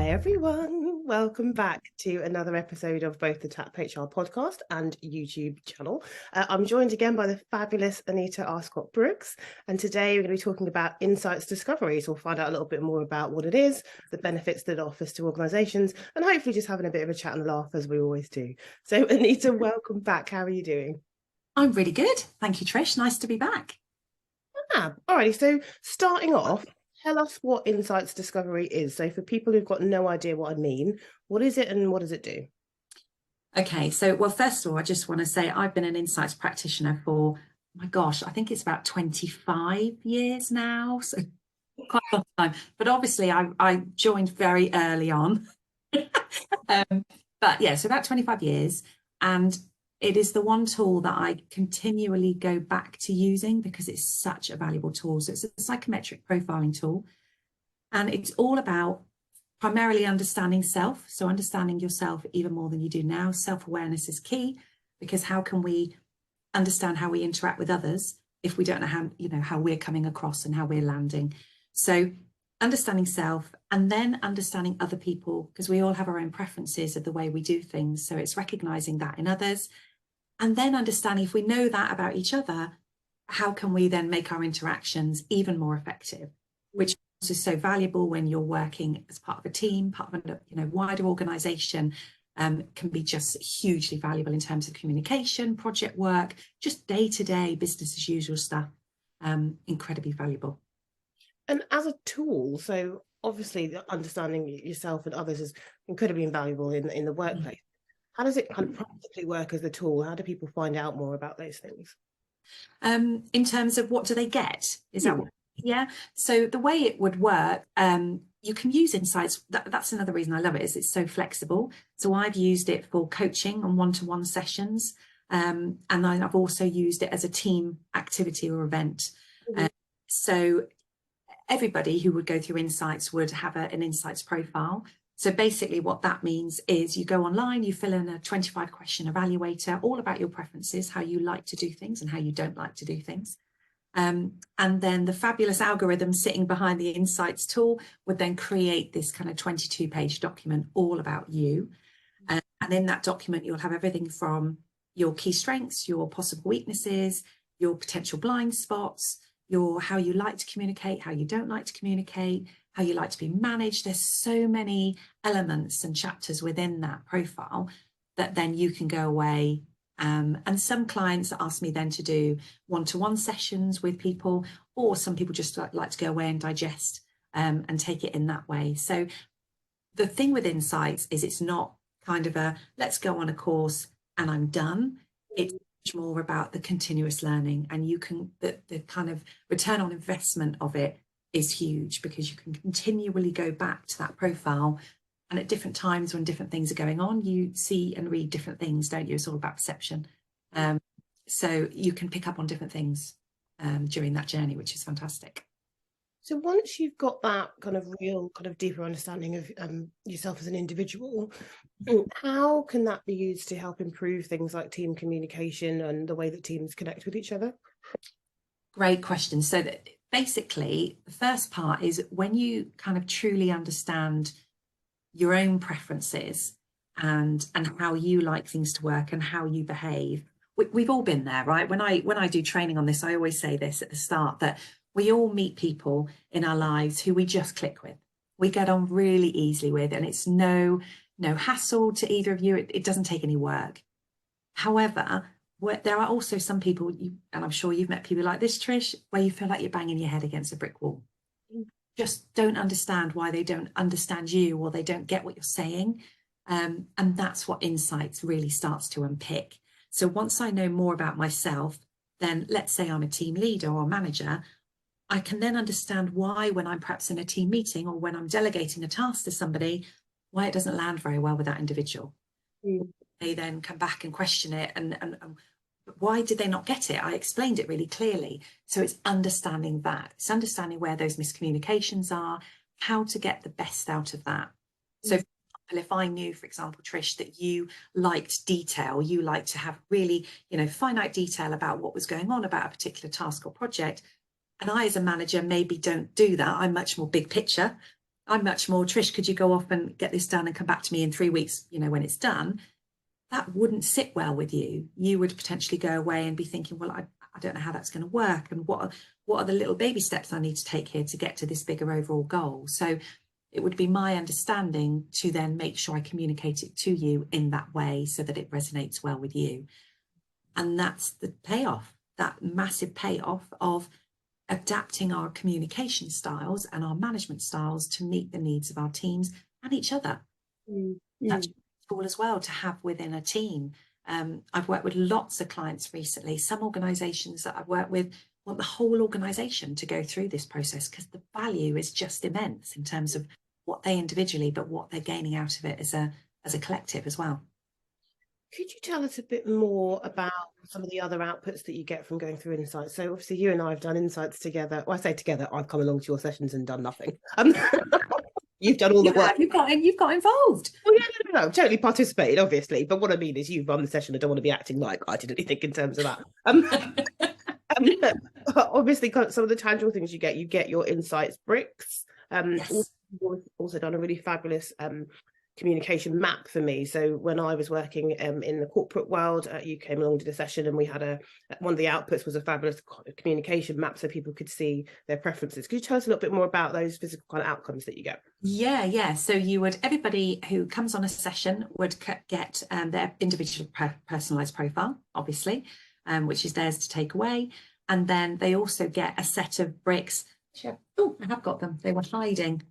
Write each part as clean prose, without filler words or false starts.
Hi everyone, welcome back to another episode of both the Tap HR podcast and YouTube channel. I'm joined again by the fabulous Anita Arscott-Brooks, and today we're going to be talking about insights discovery. So we'll find out a little bit more about what it is, the benefits that it offers to organisations, and hopefully just having a bit of a chat and laugh as we always do. So Anita, welcome back. How are you doing? I'm really good. Thank you, Trish. Nice to be back. Alrighty, so starting off, tell us what insights discovery is. So for people who've got no idea what I mean, what is it and what does it do? Okay, so well, first of all, I just want to say I've been an insights practitioner for, my gosh, I think it's about 25 years now, so quite a long time. But obviously, I joined very early on. But yeah, so about 25 years, and it is the one tool that I continually go back to using because it's such a valuable tool. So it's a psychometric profiling tool, and it's all about primarily understanding self. So understanding yourself even more than you do now. Self-awareness is key, because how can we understand how we interact with others if we don't know how we're coming across and how we're landing? So understanding self, and then understanding other people, because we all have our own preferences of the way we do things. So it's recognizing that in others, and then understanding, if we know that about each other, how can we then make our interactions even more effective, which is so valuable when you're working as part of a team, part of a wider organization. Can be just hugely valuable in terms of communication, project work, just day-to-day business as usual stuff. Incredibly valuable. And as a tool, so obviously understanding yourself and others is incredibly invaluable in the workplace. How does it kind of practically work as a tool? How do people find out more about those things? In terms of what do they get? Is that what? Yeah. So the way it would work, you can use insights. That's another reason I love it, is it's so flexible. So I've used it for coaching and one-to-one sessions. And I've also used it as a team activity or event. So everybody who would go through insights would have an insights profile. So basically what that means is you go online, you fill in a 25 question evaluator, all about your preferences, how you like to do things and how you don't like to do things. And then the fabulous algorithm sitting behind the insights tool would then create this kind of 22-page document all about you. And in that document, you'll have everything from your key strengths, your possible weaknesses, your potential blind spots, how you like to communicate, how you don't like to communicate, how you like to be managed. There's so many elements and chapters within that profile that then you can go away. And some clients ask me then to do one-to-one sessions with people, or some people just like to go away and digest and take it in that way. So the thing with insights is it's not kind of a let's go on a course and I'm done. It's much more about the continuous learning, and you can the kind of return on investment of it is huge, because you can continually go back to that profile, and at different times when different things are going on, you see and read different things, don't you? It's all about perception. So you can pick up on different things during that journey, which is fantastic. So once you've got that kind of real, kind of deeper understanding of yourself as an individual, how can that be used to help improve things like team communication and the way that teams connect with each other? Great question. So that basically, the first part is when you kind of truly understand your own preferences and how you like things to work and how you behave. We've all been there, right? When I do training on this, I always say this at the start, that we all meet people in our lives who we just click with. We get on really easily with, and it's no hassle to either of you. It doesn't take any work. However, there are also some people, and I'm sure you've met people like this, Trish, where you feel like you're banging your head against a brick wall. Just don't understand why they don't understand you, or they don't get what you're saying. And that's what insights really starts to unpick. So once I know more about myself, then let's say I'm a team leader or manager, I can then understand why, when I'm perhaps in a team meeting or when I'm delegating a task to somebody, why it doesn't land very well with that individual. They then come back and question it, and why did they not get it? I explained it really clearly. So it's understanding that. It's understanding where those miscommunications are, how to get the best out of that. So if I knew, for example, Trish, that you liked detail, you like to have really, finite detail about what was going on about a particular task or project, and I, as a manager, maybe don't do that. I'm much more big picture. I'm much more, Trish, could you go off and get this done and come back to me in 3 weeks, when it's done? That wouldn't sit well with you. You would potentially go away and be thinking, well, I don't know how that's going to work, and what are the little baby steps I need to take here to get to this bigger overall goal. So it would be my understanding to then make sure I communicate it to you in that way so that it resonates well with you. And that's the payoff, that massive payoff of adapting our communication styles and our management styles to meet the needs of our teams and each other. That's cool as well to have within a team. I've worked with lots of clients recently. Some organisations that I've worked with want the whole organisation to go through this process because the value is just immense in terms of what they individually, but what they're gaining out of it as a collective as well. Could you tell us a bit more about some of the other outputs that you get from going through insights? So obviously you and I have done insights together. Well, I say together, I've come along to your sessions and done nothing. You've done all the work. You've got involved. Oh yeah, no, totally participated, obviously. But what I mean is you've run the session. I don't want to be acting like I did anything in terms of that. Obviously, some of the tangible things you get your insights bricks. Yes. Also done a really fabulous communication map for me. So when I was working in the corporate world, you came along to the session, and we had one of the outputs was a fabulous communication map so people could see their preferences. Could you tell us a little bit more about those physical kind of outcomes that you get? Yeah. So everybody who comes on a session would get their individual personalized profile, obviously, which is theirs to take away. And then they also get a set of bricks. Oh, I have got them. They were hiding.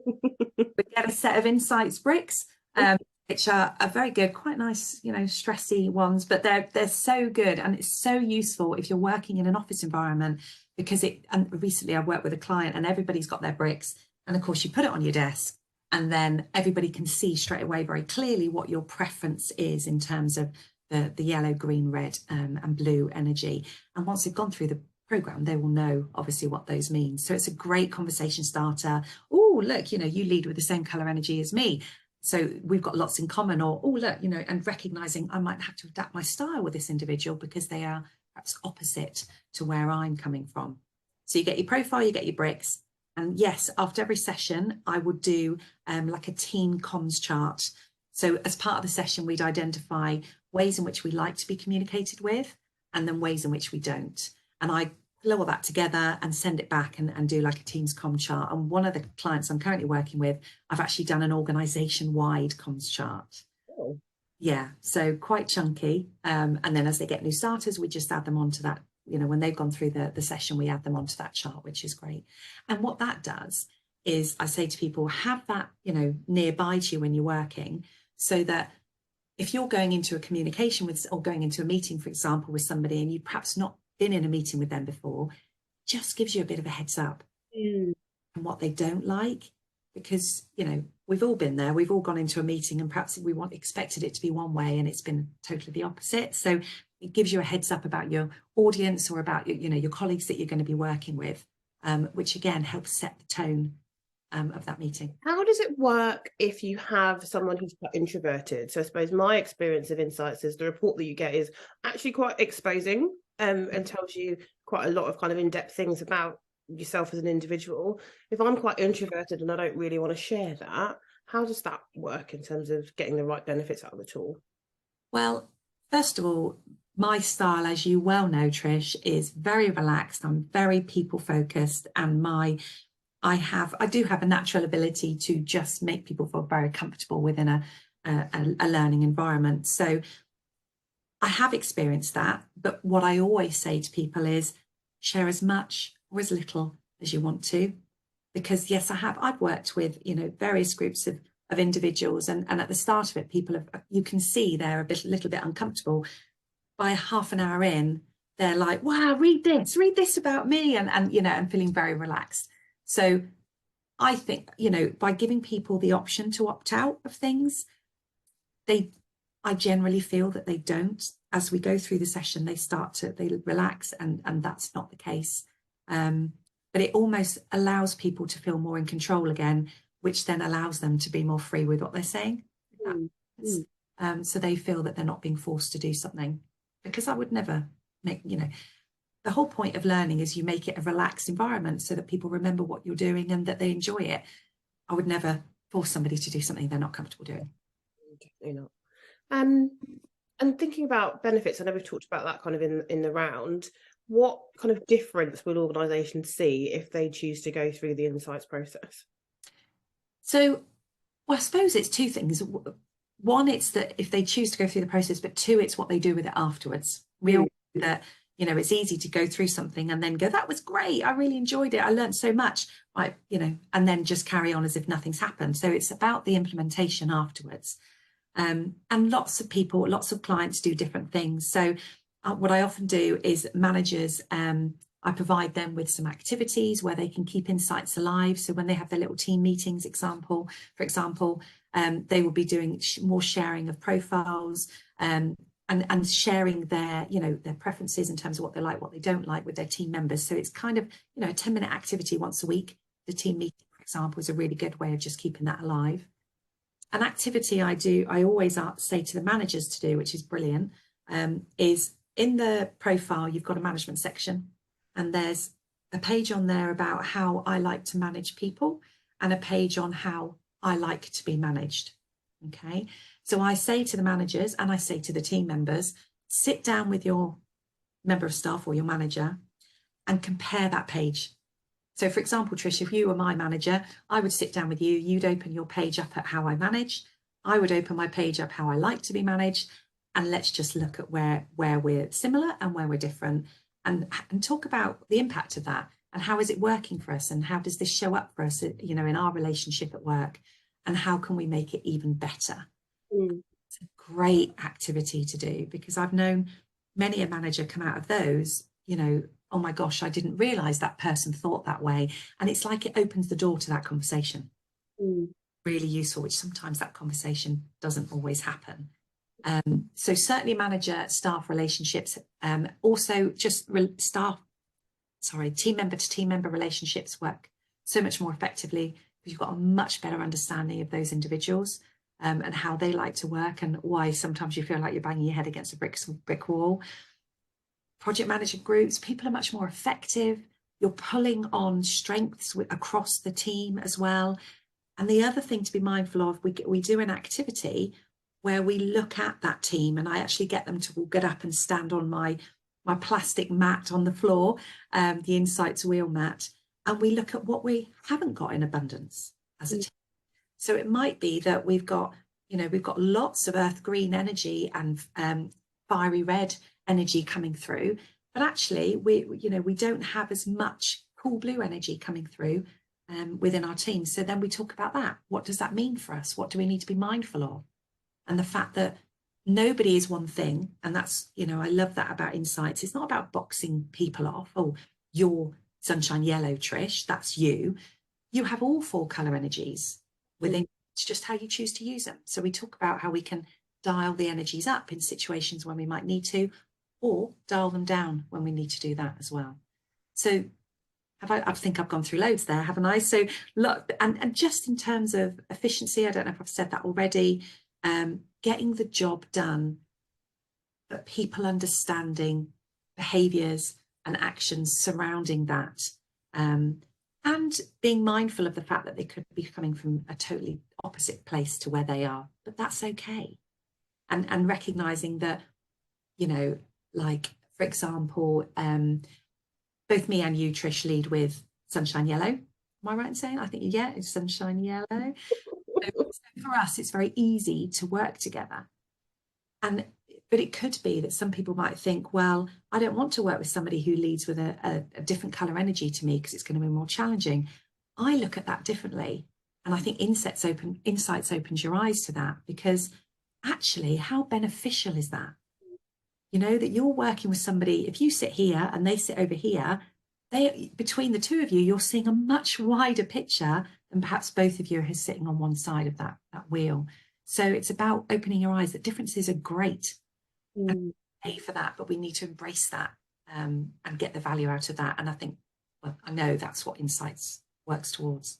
We get a set of insights bricks, which are very good, quite nice, stressy ones, but they're so good, and it's so useful if you're working in an office environment, because and recently I worked with a client and everybody's got their bricks, and of course you put it on your desk and then everybody can see straight away very clearly what your preference is in terms of the yellow, green, red and blue energy. And once they've gone through the program, they will know obviously what those mean. So it's a great conversation starter. Oh, look, you lead with the same color energy as me, so we've got lots in common. Or, oh, look, and recognizing I might have to adapt my style with this individual because they are perhaps opposite to where I'm coming from. So you get your profile, you get your bricks. And yes, after every session, I would do like a team comms chart. So as part of the session, we'd identify ways in which we like to be communicated with, and then ways in which we don't. And I pull all that together and send it back and do like a Teams comm chart. And one of the clients I'm currently working with, I've actually done an organisation-wide comms chart. Oh. Yeah, so quite chunky. And then as they get new starters, we just add them onto that. When they've gone through the session, we add them onto that chart, which is great. And what that does is I say to people, have that, nearby to you when you're working, so that if you're going into a communication with, or going into a meeting, for example, with somebody, and you've perhaps not been in a meeting with them before, just gives you a bit of a heads up and what they don't like, because we've all been there. We've all gone into a meeting and perhaps we expected it to be one way and it's been totally the opposite. So it gives you a heads up about your audience or about your colleagues that you're going to be working with, which again helps set the tone of that meeting. How does it work if you have someone who's quite introverted? So I suppose my experience of insights is the report that you get is actually quite exposing and tells you quite a lot of kind of in-depth things about yourself as an individual. If I'm quite introverted and I don't really want to share that, how does that work in terms of getting the right benefits out of the tool? Well, first of all, my style, as you well know, Trish, is very relaxed. I'm very people focused, and I do have a natural ability to just make people feel very comfortable within a learning environment. So I have experienced that, but what I always say to people is share as much or as little as you want to, because yes, I've worked with, various groups of individuals, and at the start of it, you can see they're a little bit uncomfortable. By half an hour in, they're like, wow, read this about me, and feeling very relaxed. So I think, by giving people the option to opt out of things, I generally feel that they don't. As we go through the session, they relax, and that's not the case. But it almost allows people to feel more in control again, which then allows them to be more free with what they're saying. So they feel that they're not being forced to do something, because I would never make, the whole point of learning is you make it a relaxed environment so that people remember what you're doing and that they enjoy it. I would never force somebody to do something they're not comfortable doing. Definitely not. And thinking about benefits, I know we've talked about that kind of in the round. What kind of difference will organisations see if they choose to go through the insights process? So, well, I suppose it's two things. One, it's that if they choose to go through the process, but two, it's what they do with it afterwards. We all know that, you know, it's easy to go through something and then go, that was great, I really enjoyed it, I learned so much, right? You know, and then just carry on as if nothing's happened. So it's about the implementation afterwards. And lots of people, lots of clients do different things. So what I often do is managers, I provide them with some activities where they can keep insights alive. So when they have their little team meetings, for example, they will be doing more sharing of profiles, and sharing their, you know, their preferences in terms of what they like, what they don't like with their team members. So it's kind of, you know, a 10-minute activity once a week. The team meeting, for example, is a really good way of just keeping that alive. An activity I always say to the managers to do, which is brilliant, is in the profile, you've got a management section, and there's a page on there about how I like to manage people and a page on how I like to be managed. Okay, so I say to the managers and I say to the team members, sit down with your member of staff or your manager and compare that page. So for example, Trish, if you were my manager, I would sit down with you, you'd open your page up at how I manage, I would open my page up how I like to be managed, and let's just look at where we're similar and where we're different, and talk about the impact of that and how is it working for us and how does this show up for us, you know, in our relationship at work, and how can we make it even better. It's a great activity to do, because I've known many a manager come out of those, you know, oh my gosh, I didn't realize that person thought that way. And it's like it opens the door to that conversation. Really useful, which sometimes that conversation doesn't always happen. So certainly manager staff relationships, also just team member to team member relationships work so much more effectively because you've got a much better understanding of those individuals, and how they like to work and why sometimes you feel like you're banging your head against a brick wall. Project manager groups, people are much more effective. You're pulling on strengths across the team as well. And the other thing to be mindful of, we do an activity where we look at that team, and I actually get them to get up and stand on my plastic mat on the floor, the Insights wheel mat, and we look at what we haven't got in abundance as a team. So it might be that we've got lots of earth green energy and fiery red energy coming through, but actually we don't have as much cool blue energy coming through within our team. So then we talk about that. What does that mean for us? What do we need to be mindful of? And the fact that nobody is one thing, and that's, you know, I love that about Insights. It's not about boxing people off. Oh, you're sunshine yellow, Trish, that's you. You have all 4 colour energies within. It's just how you choose to use them. So we talk about how we can dial the energies up in situations when we might need to, or dial them down when we need to do that as well. So I think I've gone through loads there, haven't I? So look, and just in terms of efficiency, I don't know if I've said that already, getting the job done, but people understanding behaviours and actions surrounding that, and being mindful of the fact that they could be coming from a totally opposite place to where they are, but that's okay. And recognising that, you know, like, for example, both me and you, Trish, lead with sunshine yellow. Am I right in saying? I think, yeah, it's sunshine yellow. So for us, it's very easy to work together. But it could be that some people might think, well, I don't want to work with somebody who leads with a different colour energy to me because it's going to be more challenging. I look at that differently. And I think Insights opens your eyes to that, because actually, how beneficial is that? You know, that you're working with somebody, if you sit here and they sit over here, between the two of you, you're seeing a much wider picture than perhaps both of you are sitting on one side of that wheel. So it's about opening your eyes that differences are great. And pay for that, but we need to embrace that, and get the value out of that. And I think, well, I know that's what Insights works towards.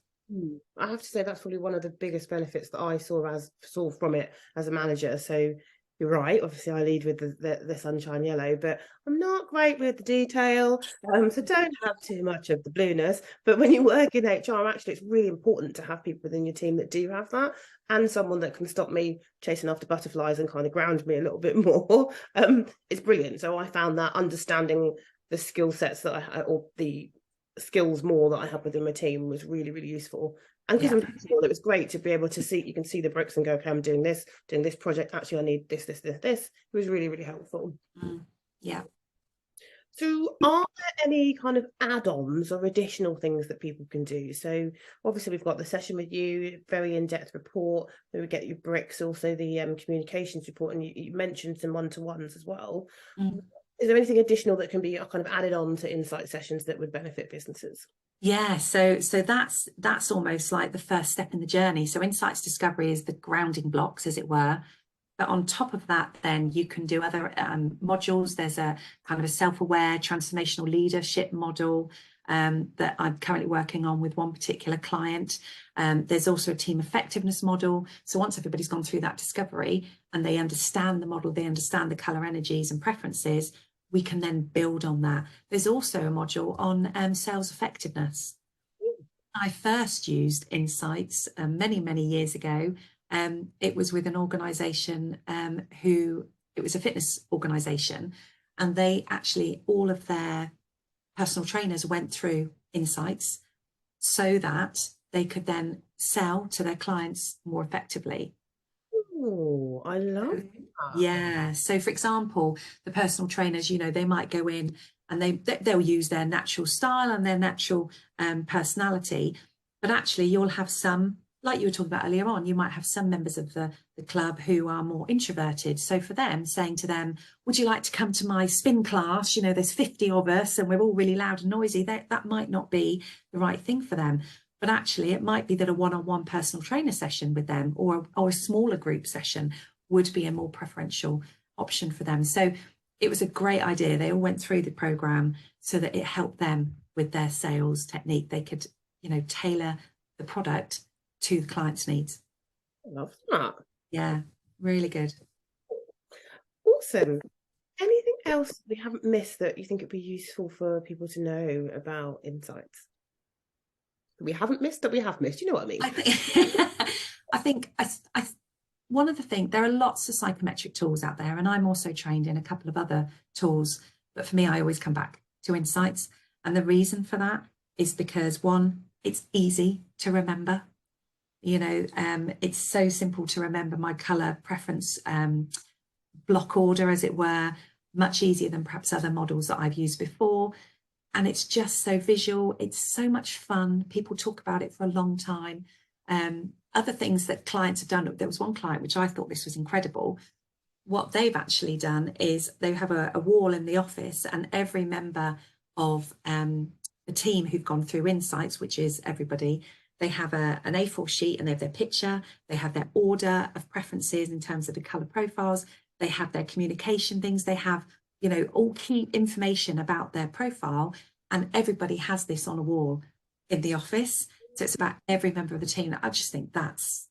I have to say that's probably one of the biggest benefits that I saw from it as a manager. So you're right. Obviously, I lead with the sunshine yellow, but I'm not great with the detail. So don't have too much of the blueness. But when you work in HR, actually, it's really important to have people within your team that do have that, and someone that can stop me chasing after butterflies and kind of ground me a little bit more. It's brilliant. So I found that understanding the skill sets that or the skills more that I have within my team was really, really useful. And because I'm flexible, it was great to be able to see, you can see the bricks and go, okay, I'm doing this project. Actually, I need this. It was really, really helpful. Yeah. So are there any kind of add-ons or additional things that people can do? So obviously we've got the session with you, very in-depth report, where we get your bricks, also the communications report, and you mentioned some one-to-ones as well. Is there anything additional that can be kind of added on to insight sessions that would benefit businesses? Yeah, so that's almost like the first step in the journey. So insights discovery is the grounding blocks, as it were. But on top of that, then you can do other modules. There's a kind of a self-aware transformational leadership model that I'm currently working on with one particular client. There's also a team effectiveness model. So once everybody's gone through that discovery and they understand the model, they understand the colour energies and preferences, we can then build on that. There's also a module on sales effectiveness. I first used insights many, many years ago. It was with an organisation it was a fitness organisation, and they actually, all of their personal trainers went through insights so that they could then sell to their clients more effectively. Oh, I love that. Yeah. So for example, the personal trainers, they might go in and they'll use their natural style and their natural personality, but actually you'll have some, like you were talking about earlier on, you might have some members of the club who are more introverted. So for them, saying to them, would you like to come to my spin class? There's 50 of us and we're all really loud and noisy. That might not be the right thing for them. But actually, it might be that a one-on-one personal trainer session with them or a smaller group session would be a more preferential option for them. So it was a great idea. They all went through the program so that it helped them with their sales technique. They could, tailor the product to the client's needs. I love that. Yeah, really good. Awesome. Anything else we haven't missed that you think it'd be useful for people to know about insights? We haven't missed that we have missed. You know what I mean? I think one of the things, there are lots of psychometric tools out there, and I'm also trained in a couple of other tools. But for me, I always come back to insights. And the reason for that is because, one, it's easy to remember. It's so simple to remember my colour preference block order, as it were, much easier than perhaps other models that I've used before. And it's just so visual. It's so much fun. People talk about it for a long time. Other things that clients have done, there was one client which I thought this was incredible. What they've actually done is they have a wall in the office, and every member of the team who've gone through insights, which is everybody, they have an A4 sheet and they have their picture, they have their order of preferences in terms of the colour profiles, they have their communication things, they have all key information about their profile, and everybody has this on a wall in the office. So it's about every member of the team. I just think that's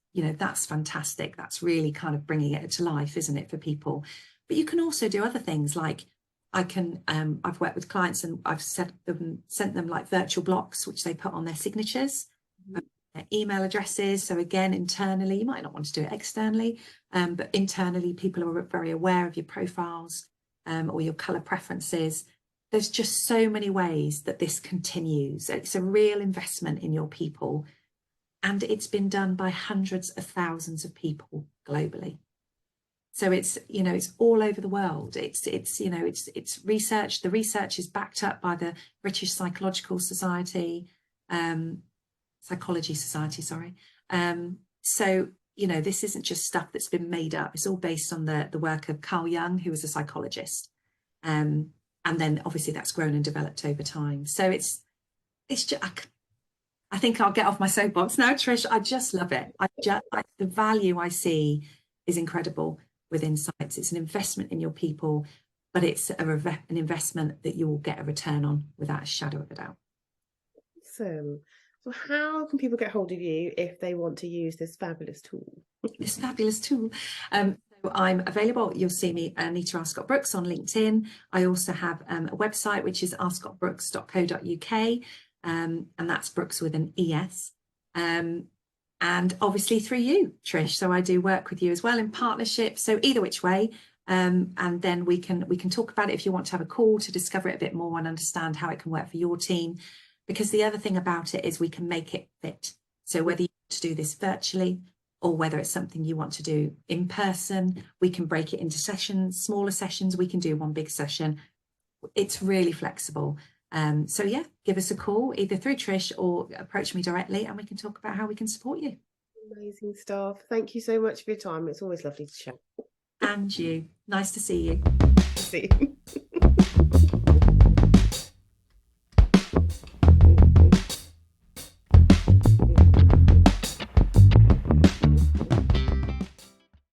fantastic. That's really kind of bringing it to life, isn't it, for people? But you can also do other things like I've worked with clients and I've sent them like virtual blocks, which they put on their signatures, their email addresses. So again, internally, you might not want to do it externally, but internally, people are very aware of your profiles or your colour preferences. There's just so many ways that this continues. It's a real investment in your people, and it's been done by hundreds of thousands of people globally. So it's all over the world. It's research. The research is backed up by the British Psychology Society. So this isn't just stuff that's been made up. It's all based on the work of Carl Jung, who was a psychologist. And then obviously that's grown and developed over time. So it's just, I think I'll get off my soapbox now, Trish. I just love it. The value I see is incredible with insights. It's an investment in your people, but it's an investment that you will get a return on without a shadow of a doubt. Awesome. So how can people get hold of you if they want to use this fabulous tool? This fabulous tool. I'm available. You'll see me, Anita Arscott Brooks, on LinkedIn. I also have a website, which is arscottbrooks.co.uk, and that's Brooks with an ES. And obviously through you, Trish. So I do work with you as well in partnership. So either which way, and then we can talk about it if you want to have a call to discover it a bit more and understand how it can work for your team. Because the other thing about it is we can make it fit. So whether you want to do this virtually or whether it's something you want to do in person, we can break it into sessions, smaller sessions. We can do one big session. It's really flexible. So yeah, give us a call either through Trish or approach me directly and we can talk about how we can support you. Amazing stuff. Thank you so much for your time. It's always lovely to chat. And you. Nice to see you. See you.